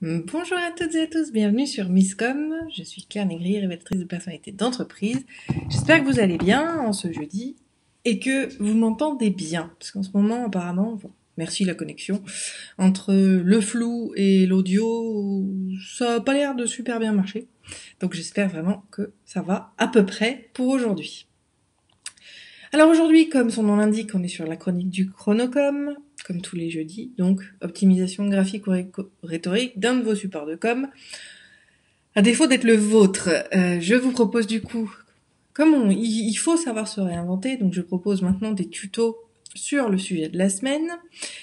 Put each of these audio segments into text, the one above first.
Bonjour à toutes et à tous, bienvenue sur Misscom. Je suis Claire Négrier, révélatrice de personnalité d'entreprise. J'espère que vous allez bien en ce jeudi et que vous m'entendez bien. Parce qu'en ce moment, apparemment, bon, merci la connexion, entre le flou et l'audio, ça n'a pas l'air de super bien marcher. Donc j'espère vraiment que ça va à peu près pour aujourd'hui. Alors aujourd'hui, comme son nom l'indique, on est sur la chronique du Chronocom, comme tous les jeudis, donc optimisation graphique ou rhétorique d'un de vos supports de com. À défaut d'être le vôtre, je vous propose du coup, il faut savoir se réinventer, donc je propose maintenant des tutos sur le sujet de la semaine.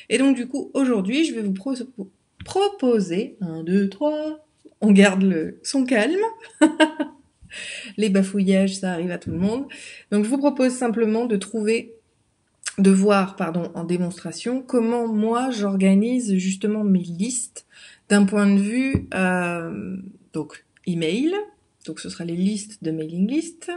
Et donc du coup, aujourd'hui, je vais vous proposer, 1, 2, 3, on garde le son calme. Les bafouillages, ça arrive à tout le monde. Donc je vous propose simplement de voir en démonstration comment moi j'organise justement mes listes d'un point de vue donc email, donc ce sera les listes de mailing list,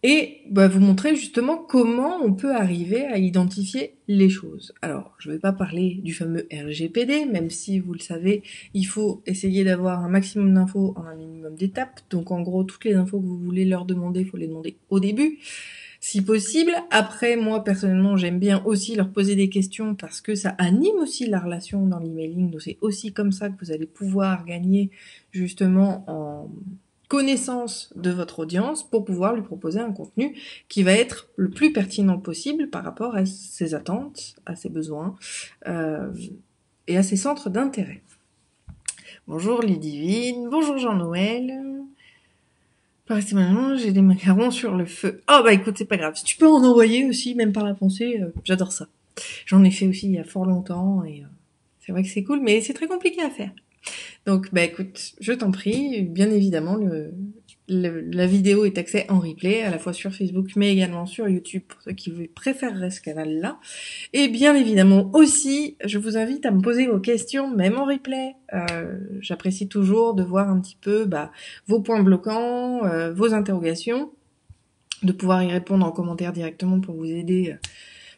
et vous montrer justement comment on peut arriver à identifier les choses. Alors, je ne vais pas parler du fameux RGPD, même si vous le savez, il faut essayer d'avoir un maximum d'infos en un minimum d'étapes. Donc en gros, toutes les infos que vous voulez leur demander, il faut les demander au début, si possible. Après, moi personnellement, j'aime bien aussi leur poser des questions parce que ça anime aussi la relation dans l'emailing. Donc c'est aussi comme ça que vous allez pouvoir gagner justement en connaissance de votre audience pour pouvoir lui proposer un contenu qui va être le plus pertinent possible par rapport à ses attentes, à ses besoins et à ses centres d'intérêt. Bonjour Ludivine, bonjour Jean-Noël. Personnellement, j'ai des macarons sur le feu. Oh bah écoute, c'est pas grave. Si tu peux en envoyer aussi, même par la pensée, j'adore ça. J'en ai fait aussi il y a fort longtemps et c'est vrai que c'est cool, mais c'est très compliqué à faire. Donc bah écoute, je t'en prie, bien évidemment, la vidéo est accès en replay, à la fois sur Facebook, mais également sur YouTube, pour ceux qui préféreraient ce canal-là. Et bien évidemment aussi, je vous invite à me poser vos questions, même en replay. J'apprécie toujours de voir un petit peu vos points bloquants, vos interrogations, de pouvoir y répondre en commentaire directement pour vous aider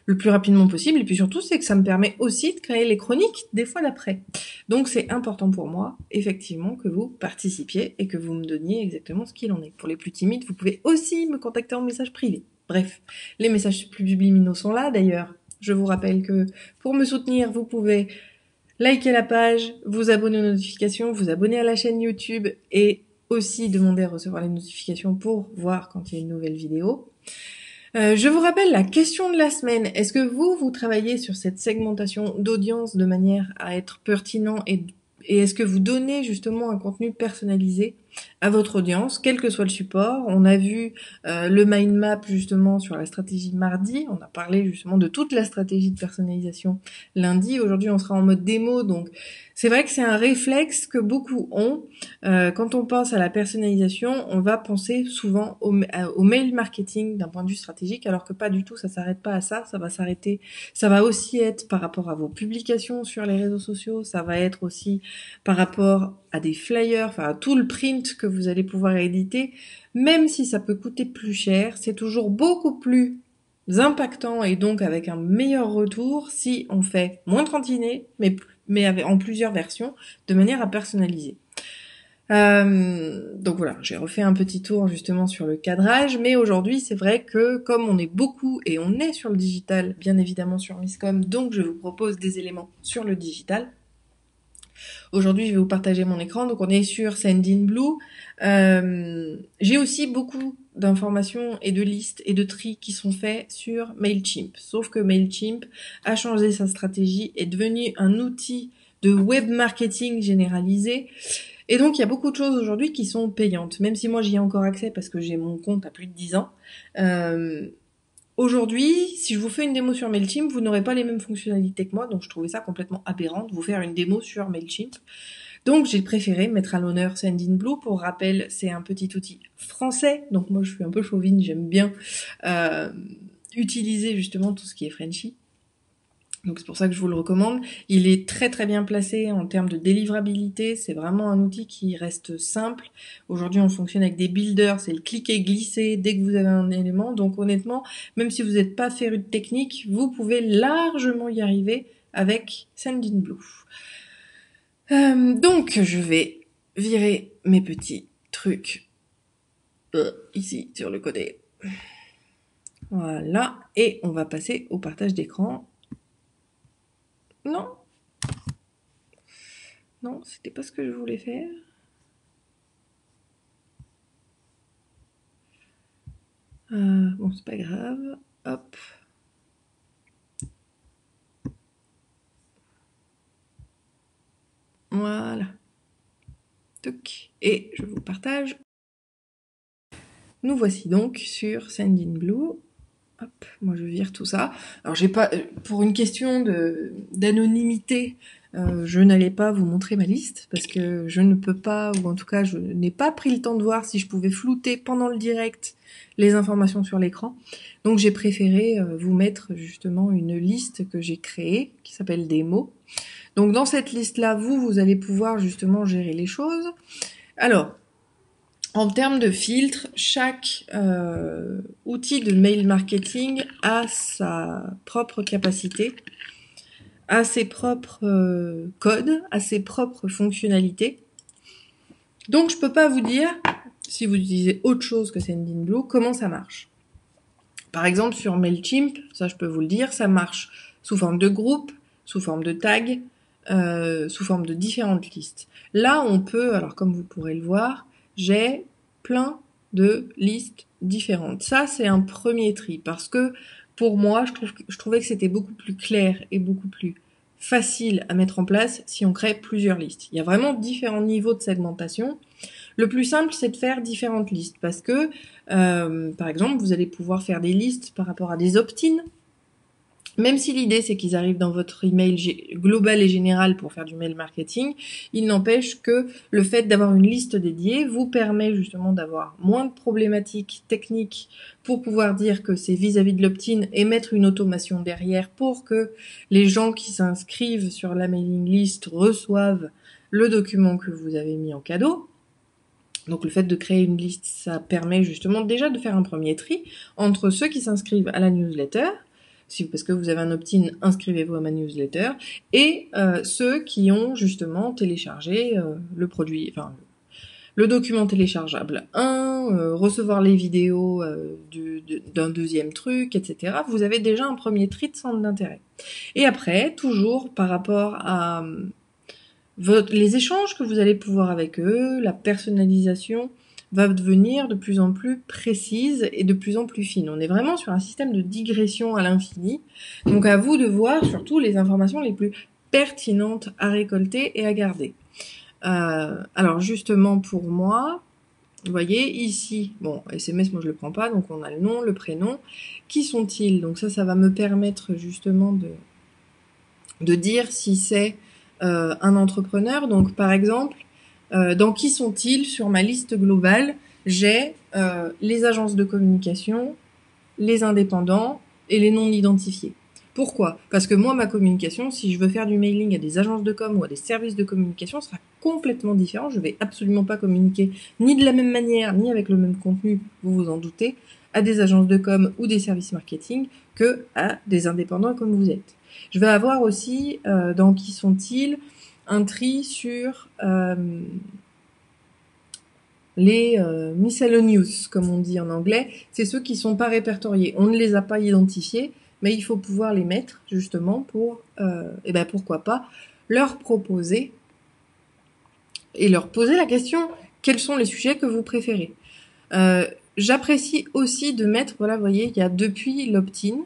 le plus rapidement possible. Et puis surtout, c'est que ça me permet aussi de créer les chroniques des fois d'après. Donc c'est important pour moi, effectivement, que vous participiez et que vous me donniez exactement ce qu'il en est. Pour les plus timides, vous pouvez aussi me contacter en message privé. Bref, les messages plus subliminaux sont là d'ailleurs. Je vous rappelle que pour me soutenir, vous pouvez liker la page, vous abonner aux notifications, vous abonner à la chaîne YouTube et aussi demander à recevoir les notifications pour voir quand il y a une nouvelle vidéo. Je vous rappelle la question de la semaine. Est-ce que vous travaillez sur cette segmentation d'audience de manière à être pertinent et est-ce que vous donnez justement un contenu personnalisé à votre audience, quel que soit le support? On a vu le mind map justement sur la stratégie mardi. On a parlé justement de toute la stratégie de personnalisation lundi. Aujourd'hui, on sera en mode démo, donc c'est vrai que c'est un réflexe que beaucoup ont. Quand on pense à la personnalisation, on va penser souvent au mail marketing d'un point de vue stratégique, alors que pas du tout, ça s'arrête pas à ça, ça va aussi être par rapport à vos publications sur les réseaux sociaux, ça va être aussi par rapport à des flyers, enfin à tout le print que vous allez pouvoir éditer, même si ça peut coûter plus cher, c'est toujours beaucoup plus impactant et donc avec un meilleur retour si on fait moins de tantinés, mais en plusieurs versions, de manière à personnaliser. Donc voilà, j'ai refait un petit tour justement sur le cadrage, mais aujourd'hui c'est vrai que comme on est beaucoup et on est sur le digital, bien évidemment sur Misscom, donc je vous propose des éléments sur le digital. Aujourd'hui je vais vous partager mon écran, donc on est sur Sendinblue. J'ai aussi beaucoup d'informations et de listes et de tri qui sont faits sur Mailchimp, sauf que Mailchimp a changé sa stratégie, est devenu un outil de web marketing généralisé. Et donc, il y a beaucoup de choses aujourd'hui qui sont payantes, même si moi j'y ai encore accès parce que j'ai mon compte à plus de 10 ans. Aujourd'hui, si je vous fais une démo sur Mailchimp, vous n'aurez pas les mêmes fonctionnalités que moi, donc je trouvais ça complètement aberrant de vous faire une démo sur Mailchimp. Donc j'ai préféré mettre à l'honneur Sendinblue. Pour rappel, c'est un petit outil français, donc moi je suis un peu chauvine, j'aime bien utiliser justement tout ce qui est Frenchy. Donc c'est pour ça que je vous le recommande. Il est très très bien placé en termes de délivrabilité. C'est vraiment un outil qui reste simple. Aujourd'hui, on fonctionne avec des builders. C'est le cliquer glisser dès que vous avez un élément. Donc honnêtement, même si vous n'êtes pas féru de technique, vous pouvez largement y arriver avec Sendinblue. Donc, je vais virer mes petits trucs ici sur le côté. Voilà, et on va passer au partage d'écran. Non, c'était pas ce que je voulais faire. Bon, c'est pas grave. Hop. Voilà. Toc. Et je vous partage. Nous voici donc sur Sendinblue. Hop, moi je vire tout ça. Alors j'ai pas, pour une question d'anonymité, je n'allais pas vous montrer ma liste parce que je ne peux pas, ou en tout cas je n'ai pas pris le temps de voir si je pouvais flouter pendant le direct les informations sur l'écran. Donc j'ai préféré vous mettre justement une liste que j'ai créée qui s'appelle des mots. Donc dans cette liste-là, vous allez pouvoir justement gérer les choses. Alors, en termes de filtre, chaque outil de mail marketing a sa propre capacité, a ses propres codes, a ses propres fonctionnalités. Donc je peux pas vous dire, si vous utilisez autre chose que Sendinblue, comment ça marche. Par exemple sur Mailchimp, ça je peux vous le dire, ça marche sous forme de groupe, sous forme de tag, sous forme de différentes listes. Là on peut, alors comme vous pourrez le voir, j'ai plein de listes différentes. Ça, c'est un premier tri parce que pour moi, je trouvais que c'était beaucoup plus clair et beaucoup plus facile à mettre en place si on crée plusieurs listes. Il y a vraiment différents niveaux de segmentation. Le plus simple, c'est de faire différentes listes parce que, par exemple, vous allez pouvoir faire des listes par rapport à des opt-in. Même si l'idée c'est qu'ils arrivent dans votre email global et général pour faire du mail marketing, il n'empêche que le fait d'avoir une liste dédiée vous permet justement d'avoir moins de problématiques techniques pour pouvoir dire que c'est vis-à-vis de l'opt-in et mettre une automation derrière pour que les gens qui s'inscrivent sur la mailing list reçoivent le document que vous avez mis en cadeau. Donc le fait de créer une liste, ça permet justement déjà de faire un premier tri entre ceux qui s'inscrivent à la newsletter, parce que vous avez un opt-in, inscrivez-vous à ma newsletter, et ceux qui ont justement téléchargé le produit, enfin le document téléchargeable 1, recevoir les vidéos d'un deuxième truc, etc. Vous avez déjà un premier tri de centre d'intérêt. Et après, toujours par rapport à les échanges que vous allez pouvoir avec eux, la personnalisation va devenir de plus en plus précise et de plus en plus fine. On est vraiment sur un système de digression à l'infini. Donc à vous de voir surtout les informations les plus pertinentes à récolter et à garder. Alors justement pour moi, vous voyez ici, bon SMS moi je le prends pas, donc on a le nom, le prénom. Qui sont-ils? Donc ça va me permettre justement de dire si c'est un entrepreneur. Donc par exemple, dans qui sont-ils sur ma liste globale, j'ai les agences de communication, les indépendants et les non identifiés. Pourquoi? Parce que moi, ma communication, si je veux faire du mailing à des agences de com ou à des services de communication, sera complètement différent. Je vais absolument pas communiquer ni de la même manière, ni avec le même contenu, vous vous en doutez, à des agences de com ou des services marketing que à des indépendants comme vous êtes. Je vais avoir aussi, dans qui sont-ils, un tri sur les miscellaneous, comme on dit en anglais. C'est ceux qui sont pas répertoriés. On ne les a pas identifiés, mais il faut pouvoir les mettre justement pour, pourquoi pas, leur proposer et leur poser la question, quels sont les sujets que vous préférez. J'apprécie aussi de mettre, voilà, vous voyez, il y a depuis l'opt-in,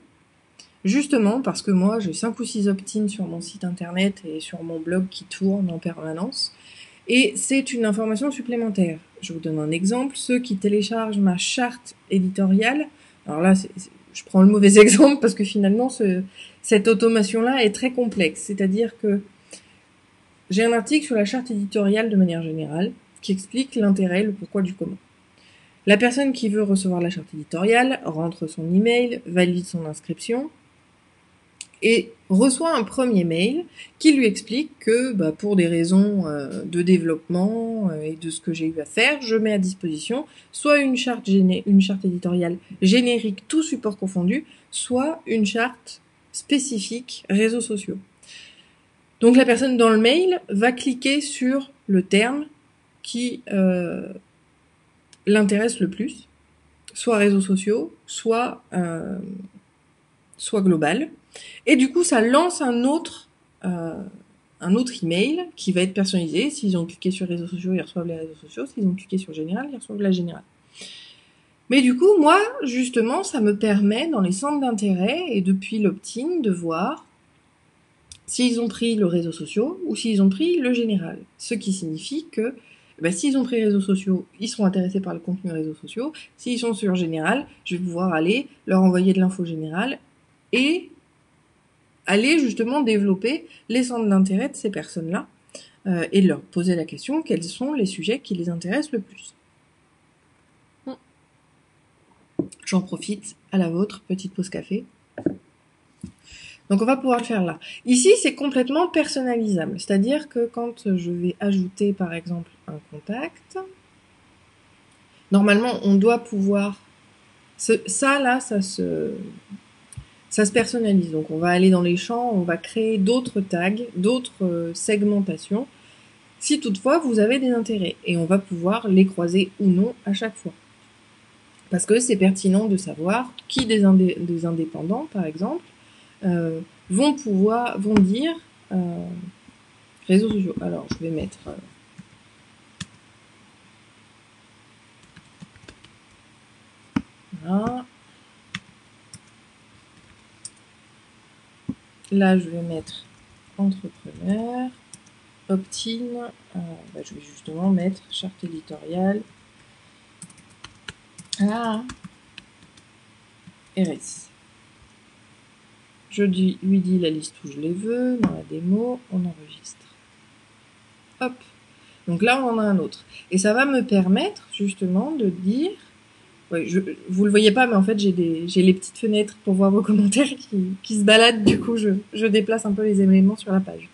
justement parce que moi j'ai 5 ou 6 opt-in sur mon site internet et sur mon blog qui tourne en permanence. Et c'est une information supplémentaire. Je vous donne un exemple. Ceux qui téléchargent ma charte éditoriale, alors là, je prends le mauvais exemple parce que finalement, cette automation-là est très complexe. C'est-à-dire que j'ai un article sur la charte éditoriale de manière générale qui explique l'intérêt, le pourquoi du comment. La personne qui veut recevoir la charte éditoriale rentre son email, valide son inscription, et reçoit un premier mail qui lui explique que pour des raisons de développement et de ce que j'ai eu à faire, je mets à disposition soit une charte éditoriale générique, tout support confondu, soit une charte spécifique réseaux sociaux. Donc la personne dans le mail va cliquer sur le terme qui l'intéresse le plus, soit réseaux sociaux, soit global. Et du coup, ça lance un autre email qui va être personnalisé. S'ils ont cliqué sur réseaux sociaux, ils reçoivent les réseaux sociaux. S'ils ont cliqué sur général, ils reçoivent la générale. Mais du coup, moi, justement, ça me permet, dans les centres d'intérêt et depuis l'opt-in, de voir s'ils ont pris le réseau social ou s'ils ont pris le général. Ce qui signifie que s'ils ont pris les réseaux sociaux, ils seront intéressés par le contenu réseaux sociaux. S'ils sont sur général, je vais pouvoir aller leur envoyer de l'info générale et aller justement développer les centres d'intérêt de ces personnes-là et leur poser la question quels sont les sujets qui les intéressent le plus. J'en profite, à la vôtre, petite pause café. Donc on va pouvoir le faire là. Ici, c'est complètement personnalisable. C'est-à-dire que quand je vais ajouter, par exemple, un contact, normalement, on doit pouvoir... ça se personnalise. Donc on va aller dans les champs, on va créer d'autres tags, d'autres segmentations, si toutefois vous avez des intérêts. Et on va pouvoir les croiser ou non à chaque fois. Parce que c'est pertinent de savoir qui des indépendants, par exemple, vont dire réseaux sociaux. Alors, je vais mettre voilà. Là, je vais mettre entrepreneur, opt-in. Je vais justement mettre charte éditoriale. RS. Je lui dis la liste où je les veux, dans la démo, on enregistre. Hop. Donc là, on en a un autre. Et ça va me permettre, justement, de dire... Ouais, vous le voyez pas, mais en fait, j'ai les petites fenêtres pour voir vos commentaires qui se baladent. Du coup, je déplace un peu les éléments sur la page.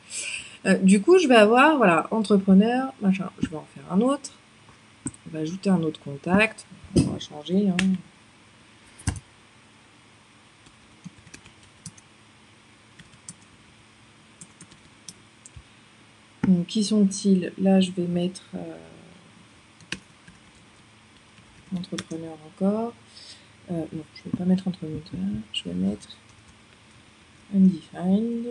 Du coup, je vais avoir, voilà, entrepreneur, machin. Je vais en faire un autre. On va ajouter un autre contact. On va changer, hein. Donc, qui sont-ils? Là, je vais mettre entrepreneur encore. Non, je vais pas mettre entrepreneur. Je vais mettre undefined.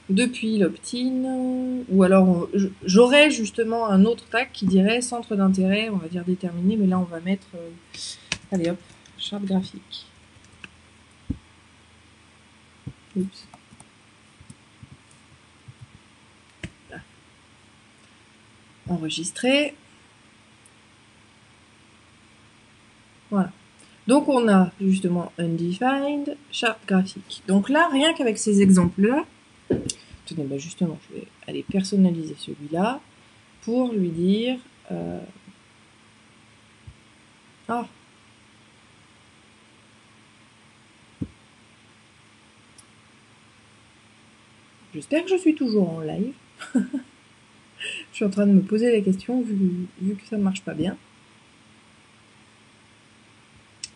Depuis l'opt-in, ou alors j'aurais justement un autre tag qui dirait centre d'intérêt, on va dire déterminé, mais là on va mettre, allez hop, charte graphique. Oups. Là. Enregistrer. Voilà. Donc on a justement undefined, charte graphique. Donc là, rien qu'avec ces exemples-là, tenez, justement, je vais aller personnaliser celui-là pour lui dire... J'espère que je suis toujours en live. Je suis en train de me poser la question vu que ça ne marche pas bien.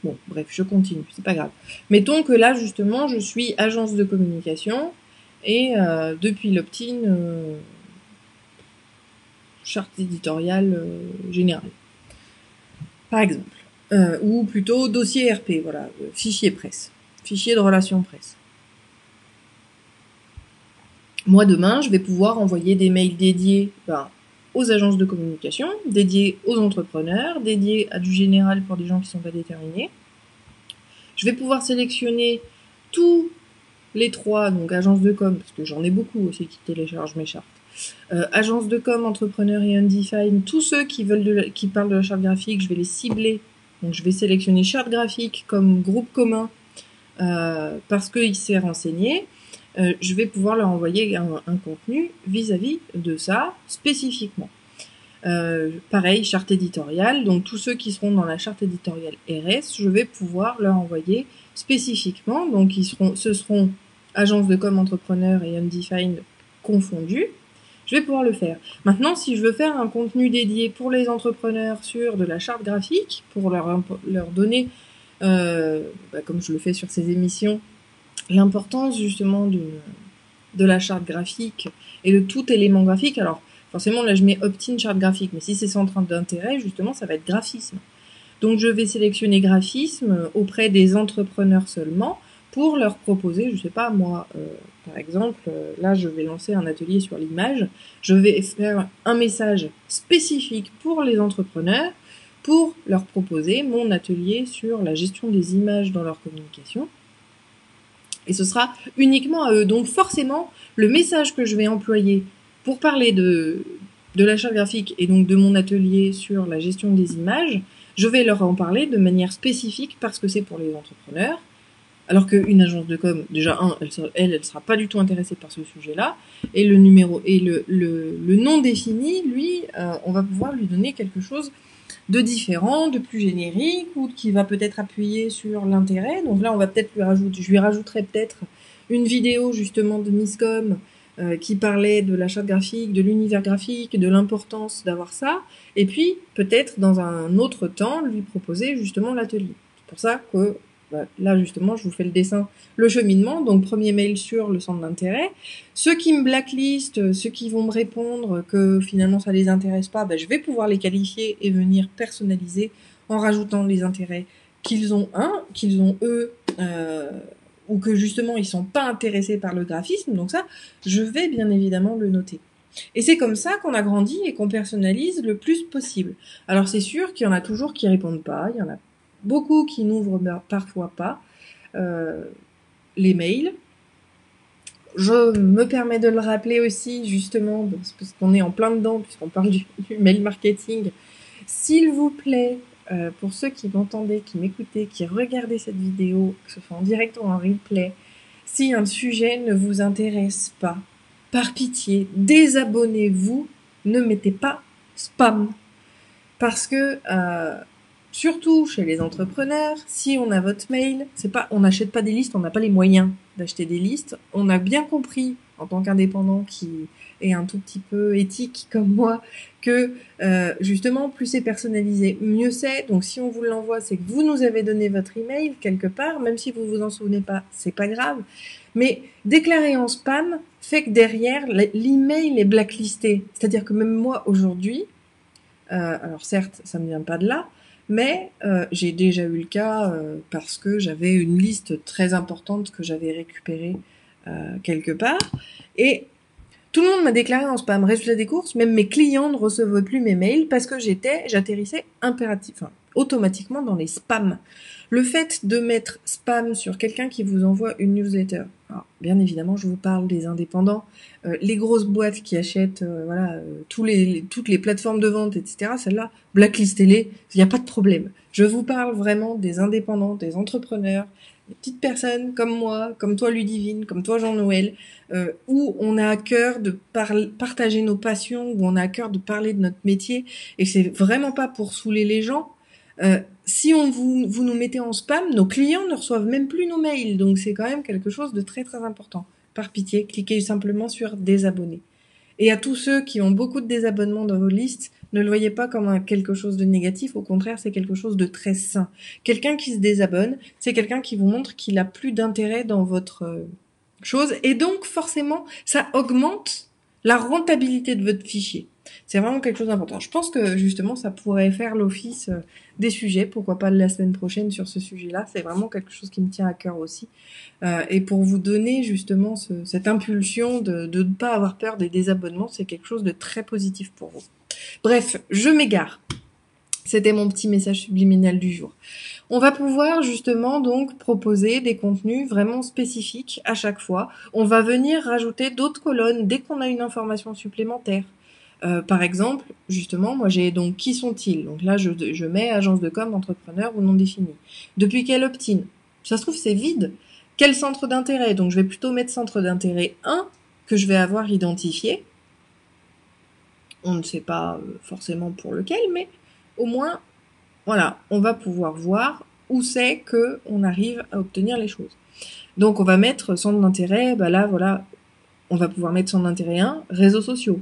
Bon, bref, je continue, c'est pas grave. Mettons que là, justement, je suis agence de communication et depuis l'opt-in, charte éditoriale générale. Par exemple. Ou plutôt dossier RP, voilà, fichier presse, fichier de relations presse. Moi, demain, je vais pouvoir envoyer des mails dédiés aux agences de communication, dédiés aux entrepreneurs, dédiés à du général pour des gens qui ne sont pas déterminés. Je vais pouvoir sélectionner tous les trois, donc agences de com, parce que j'en ai beaucoup aussi qui téléchargent mes chartes. Agences de com, entrepreneurs et undefined, tous ceux qui parlent de la charte graphique, je vais les cibler. Donc je vais sélectionner charte graphique comme groupe commun parce qu'il s'est renseigné. Je vais pouvoir leur envoyer un contenu vis-à-vis de ça spécifiquement. Pareil, charte éditoriale, donc tous ceux qui seront dans la charte éditoriale RS, je vais pouvoir leur envoyer spécifiquement, donc ce seront agences de com, entrepreneurs et undefined confondus. Je vais pouvoir le faire. Maintenant, si je veux faire un contenu dédié pour les entrepreneurs sur de la charte graphique, pour leur donner comme je le fais sur ces émissions, l'importance justement de la charte graphique et de tout élément graphique. Alors forcément là je mets opt-in charte graphique, mais si c'est centre d'intérêt, justement ça va être graphisme. Donc je vais sélectionner graphisme auprès des entrepreneurs seulement pour leur proposer, je sais pas moi, par exemple, là je vais lancer un atelier sur l'image, je vais faire un message spécifique pour les entrepreneurs pour leur proposer mon atelier sur la gestion des images dans leur communication. Et ce sera uniquement à eux. Donc forcément, le message que je vais employer pour parler de la charte graphique et donc de mon atelier sur la gestion des images, je vais leur en parler de manière spécifique parce que c'est pour les entrepreneurs. Alors qu'une agence de com, déjà, elle sera pas du tout intéressée par ce sujet-là. Et le numéro, et le nom défini, lui, on va pouvoir lui donner quelque chose de différent, de plus générique, ou qui va peut-être appuyer sur l'intérêt. Donc là, on va peut-être je lui rajouterai peut-être une vidéo justement de Misscom qui parlait de la charte graphique, de l'univers graphique, de l'importance d'avoir ça, et puis peut-être dans un autre temps lui proposer justement l'atelier. C'est pour ça que là justement je vous fais le dessin, le cheminement, donc premier mail sur le centre d'intérêt. Ceux qui me blacklistent, ceux qui vont me répondre que finalement ça les intéresse pas, je vais pouvoir les qualifier et venir personnaliser en rajoutant les intérêts qu'ils ont eux, ou que justement ils sont pas intéressés par le graphisme, donc ça, je vais bien évidemment le noter. Et c'est comme ça qu'on agrandit et qu'on personnalise le plus possible. Alors c'est sûr qu'il y en a toujours qui répondent pas, il y en a beaucoup qui n'ouvrent parfois pas les mails. Je me permets de le rappeler aussi, justement, parce qu'on est en plein dedans, puisqu'on parle du mail marketing. S'il vous plaît, pour ceux qui m'entendaient, qui m'écoutaient, qui regardaient cette vidéo, que ce soit en direct ou en replay, si un sujet ne vous intéresse pas, par pitié, désabonnez-vous, ne mettez pas spam. Parce que, surtout chez les entrepreneurs, si on a votre mail, on n'achète pas des listes, on n'a pas les moyens d'acheter des listes. On a bien compris, en tant qu'indépendant qui est un tout petit peu éthique comme moi, que justement, plus c'est personnalisé, mieux c'est. Donc si on vous l'envoie, c'est que vous nous avez donné votre email quelque part, même si vous vous en souvenez pas, c'est pas grave. Mais déclarer en spam fait que derrière, l'email est blacklisté. C'est-à-dire que même moi, aujourd'hui, alors certes, ça ne vient pas de là, mais j'ai déjà eu le cas parce que j'avais une liste très importante que j'avais récupérée quelque part, et tout le monde m'a déclaré en spam. Résultat des courses, même mes clients ne recevaient plus mes mails parce que j'atterrissais automatiquement dans les spams. Le fait de mettre spam sur quelqu'un qui vous envoie une newsletter, alors, bien évidemment, je vous parle des indépendants, les grosses boîtes qui achètent, toutes les plateformes de vente, etc. Celles-là, blacklistez-les, il n'y a pas de problème. Je vous parle vraiment des indépendants, des entrepreneurs, des petites personnes comme moi, comme toi Ludivine, comme toi Jean-Noël, où on a à cœur de partager nos passions, où on a à cœur de parler de notre métier, et c'est vraiment pas pour saouler les gens. Si vous nous mettez en spam, nos clients ne reçoivent même plus nos mails, donc c'est quand même quelque chose de très très important. Par pitié, cliquez simplement sur désabonner. Et à tous ceux qui ont beaucoup de désabonnements dans vos listes, ne le voyez pas comme quelque chose de négatif, au contraire, c'est quelque chose de très sain. Quelqu'un qui se désabonne, c'est quelqu'un qui vous montre qu'il a plus d'intérêt dans votre chose, et donc forcément, ça augmente la rentabilité de votre fichier. C'est vraiment quelque chose d'important. Je pense que justement, ça pourrait faire l'office des sujets, pourquoi pas la semaine prochaine sur ce sujet-là. C'est vraiment quelque chose qui me tient à cœur aussi. Et pour vous donner justement cette impulsion de ne pas avoir peur des désabonnements, c'est quelque chose de très positif pour vous. Bref, je m'égare. C'était mon petit message subliminal du jour. On va pouvoir justement donc proposer des contenus vraiment spécifiques à chaque fois. On va venir rajouter d'autres colonnes dès qu'on a une information supplémentaire. Par exemple, justement, moi j'ai donc qui sont-ils? Donc là je mets agence de com, entrepreneur ou non défini. Depuis quel opt-in? Ça se trouve c'est vide. Quel centre d'intérêt? Donc je vais plutôt mettre centre d'intérêt 1 que je vais avoir identifié. On ne sait pas forcément pour lequel, mais au moins, voilà, on va pouvoir voir où c'est que on arrive à obtenir les choses. Donc on va mettre centre d'intérêt, là voilà, on va pouvoir mettre centre d'intérêt 1, réseaux sociaux.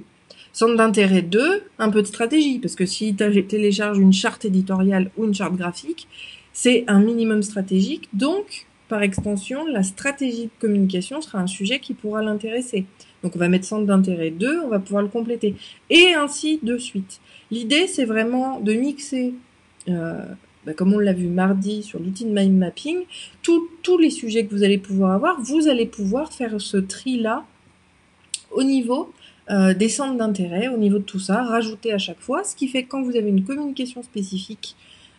Centre d'intérêt 2, un peu de stratégie, parce que si tu télécharges une charte éditoriale ou une charte graphique, c'est un minimum stratégique, donc par extension, la stratégie de communication sera un sujet qui pourra l'intéresser. Donc on va mettre centre d'intérêt 2, on va pouvoir le compléter, et ainsi de suite. L'idée, c'est vraiment de mixer, comme on l'a vu mardi sur l'outil de mind mapping, tous les sujets que vous allez pouvoir avoir, vous allez pouvoir faire ce tri-là au niveau des centres d'intérêt, au niveau de tout ça, rajouter à chaque fois, ce qui fait que quand vous avez une communication spécifique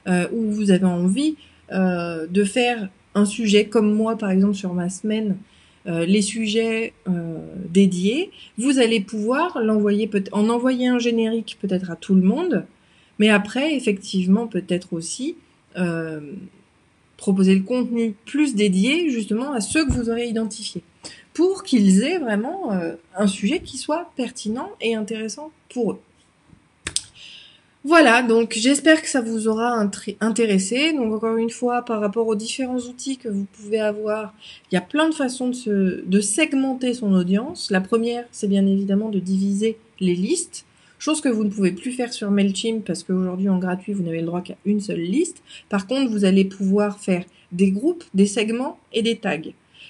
où vous avez envie de faire un sujet, comme moi par exemple sur ma semaine, les sujets dédiés, vous allez pouvoir l'envoyer, en envoyer un générique peut-être à tout le monde, mais après effectivement peut-être aussi proposer le contenu plus dédié justement à ceux que vous aurez identifiés, pour qu'ils aient vraiment un sujet qui soit pertinent et intéressant pour eux. Voilà, donc j'espère que ça vous aura intéressé. Donc encore une fois, par rapport aux différents outils que vous pouvez avoir, il y a plein de façons de segmenter son audience. La première, c'est bien évidemment de diviser les listes, chose que vous ne pouvez plus faire sur MailChimp parce qu'aujourd'hui en gratuit, vous n'avez le droit qu'à une seule liste. Par contre, vous allez pouvoir faire des groupes, des segments et des tags.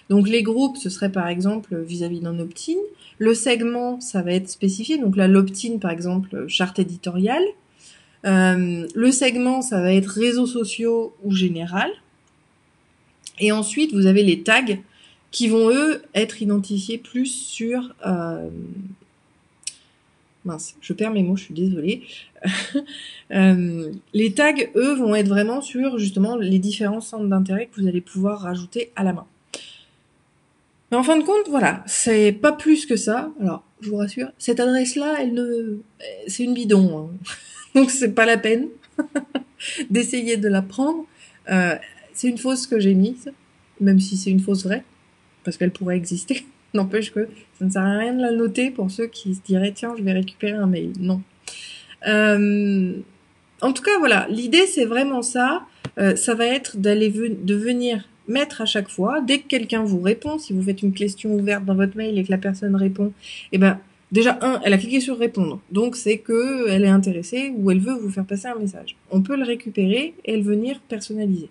Donc les groupes, ce serait par exemple vis-à-vis d'un opt-in. Le segment, ça va être spécifié. Donc là, l'opt-in, par exemple, charte éditoriale. Le segment, ça va être réseaux sociaux ou général. Et ensuite, vous avez les tags qui vont, eux, être identifiés plus sur... Mince, je perds mes mots, je suis désolée. Les tags, eux, vont être vraiment sur, justement, les différents centres d'intérêt que vous allez pouvoir rajouter à la main. Mais en fin de compte, voilà, c'est pas plus que ça. Alors, je vous rassure, cette adresse-là, c'est une bidon, hein. Donc c'est pas la peine d'essayer de la prendre. C'est une fausse que j'ai mise, même si c'est une fausse vraie, parce qu'elle pourrait exister. N'empêche que ça ne sert à rien de la noter pour ceux qui se diraient tiens, je vais récupérer un mail. Non. En tout cas, voilà, l'idée c'est vraiment ça. Ça va être de venir mettre à chaque fois, dès que quelqu'un vous répond, si vous faites une question ouverte dans votre mail et que la personne répond, déjà, elle a cliqué sur répondre. Donc, c'est que elle est intéressée ou elle veut vous faire passer un message. On peut le récupérer et le venir personnaliser.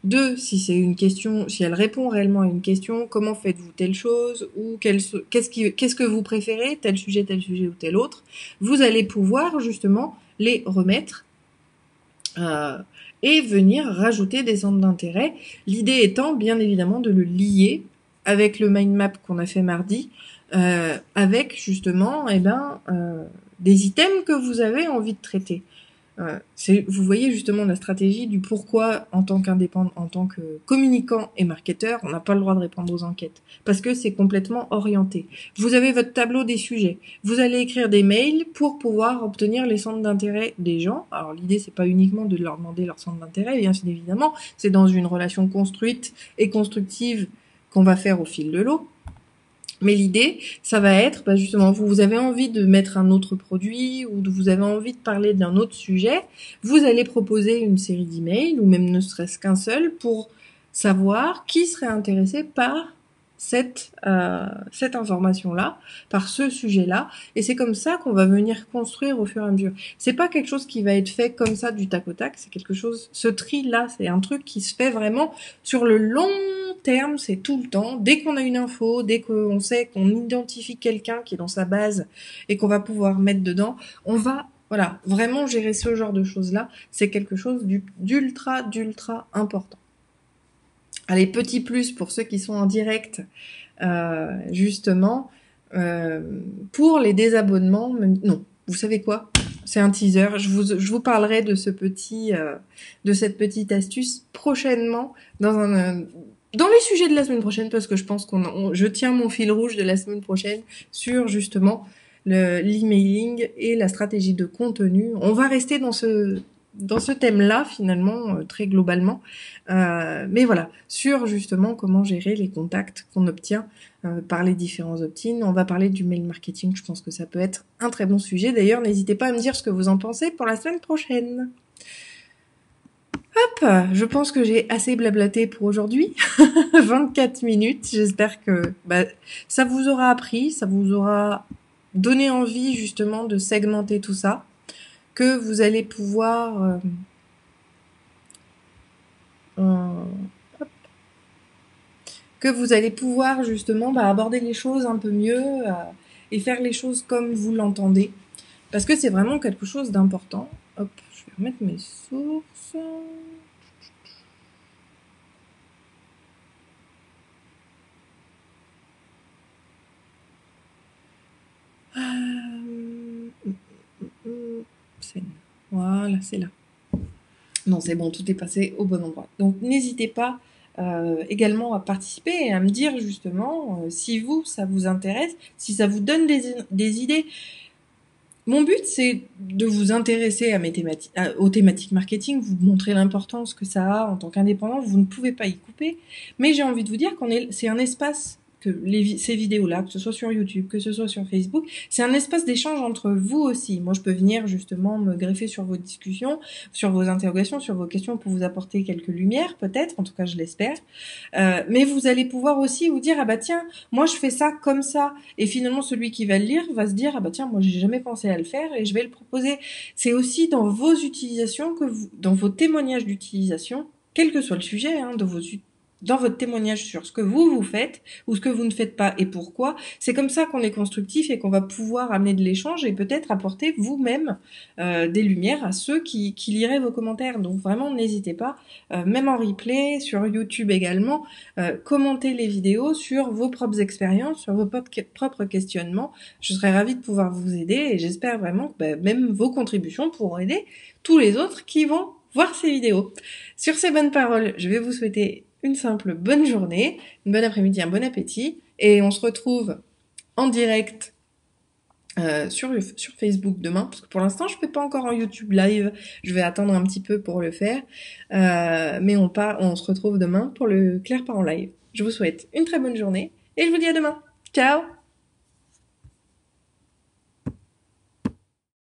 2, si c'est une question, si elle répond réellement à une question, comment faites-vous telle chose ou qu'est-ce que vous préférez, tel sujet ou tel autre, vous allez pouvoir justement les remettre et venir rajouter des centres d'intérêt. L'idée étant, bien évidemment, de le lier avec le mind map qu'on a fait mardi, avec justement des items que vous avez envie de traiter. Vous voyez justement la stratégie du pourquoi en tant qu'indépendant, en tant que communicant et marketeur, on n'a pas le droit de répondre aux enquêtes parce que c'est complètement orienté. Vous avez votre tableau des sujets. Vous allez écrire des mails pour pouvoir obtenir les centres d'intérêt des gens. Alors l'idée c'est pas uniquement de leur demander leur centre d'intérêt, bien évidemment, c'est dans une relation construite et constructive qu'on va faire au fil de l'eau. Mais l'idée, ça va être, justement, vous avez envie de mettre un autre produit ou vous avez envie de parler d'un autre sujet, vous allez proposer une série d'emails ou même ne serait-ce qu'un seul pour savoir qui serait intéressé par cette information-là, par ce sujet-là, et c'est comme ça qu'on va venir construire au fur et à mesure. C'est pas quelque chose qui va être fait comme ça du tac au tac, c'est quelque chose, ce tri-là, c'est un truc qui se fait vraiment sur le long terme, c'est tout le temps. Dès qu'on a une info, dès qu'on sait qu'on identifie quelqu'un qui est dans sa base et qu'on va pouvoir mettre dedans, on va, voilà, vraiment gérer ce genre de choses-là. C'est quelque chose d'ultra important. Allez, petit plus pour ceux qui sont en direct, justement, pour les désabonnements, non, vous savez quoi ? C'est un teaser. Je vous parlerai de cette petite astuce prochainement dans les sujets de la semaine prochaine, parce que je pense je tiens mon fil rouge de la semaine prochaine sur justement l'emailing et la stratégie de contenu. On va rester dans ce thème-là finalement très globalement, mais voilà, sur justement comment gérer les contacts qu'on obtient par les différents opt-in. On va parler du mail marketing, je pense que ça peut être un très bon sujet. D'ailleurs, n'hésitez pas à me dire ce que vous en pensez pour la semaine prochaine. Hop, je pense que j'ai assez blablaté pour aujourd'hui. 24 minutes, j'espère que ça vous aura appris, ça vous aura donné envie justement de segmenter tout ça, que vous allez pouvoir hop, que vous allez pouvoir justement aborder les choses un peu mieux et faire les choses comme vous l'entendez. Parce que c'est vraiment quelque chose d'important. Hop, je vais remettre mes sources. Voilà, c'est là. Non, c'est bon, tout est passé au bon endroit. Donc n'hésitez pas également à participer et à me dire justement si ça vous intéresse, si ça vous donne des idées. Mon but, c'est de vous intéresser aux thématiques marketing, vous montrer l'importance que ça a en tant qu'indépendant. Vous ne pouvez pas y couper, mais j'ai envie de vous dire c'est un espace que ces vidéos-là, que ce soit sur YouTube, que ce soit sur Facebook, c'est un espace d'échange entre vous aussi. Moi, je peux venir justement me greffer sur vos discussions, sur vos interrogations, sur vos questions pour vous apporter quelques lumières, peut-être, en tout cas, je l'espère. Mais vous allez pouvoir aussi vous dire, ah bah tiens, moi je fais ça comme ça. Et finalement, celui qui va le lire va se dire, ah bah tiens, moi j'ai jamais pensé à le faire et je vais le proposer. C'est aussi dans vos utilisations dans vos témoignages d'utilisation, quel que soit le sujet, dans votre témoignage sur ce que vous faites ou ce que vous ne faites pas et pourquoi. C'est comme ça qu'on est constructif et qu'on va pouvoir amener de l'échange et peut-être apporter vous-même des lumières à ceux qui liraient vos commentaires. Donc vraiment, n'hésitez pas, même en replay, sur YouTube également, commentez les vidéos sur vos propres expériences, sur vos propres questionnements. Je serais ravie de pouvoir vous aider et j'espère vraiment que même vos contributions pourront aider tous les autres qui vont voir ces vidéos. Sur ces bonnes paroles, je vais vous souhaiter une simple bonne journée, une bonne après-midi, un bon appétit, et on se retrouve en direct sur Facebook demain, parce que pour l'instant je ne fais pas encore en YouTube live, je vais attendre un petit peu pour le faire, mais on se retrouve demain pour le Claire part en live. Je vous souhaite une très bonne journée, et je vous dis à demain. Ciao!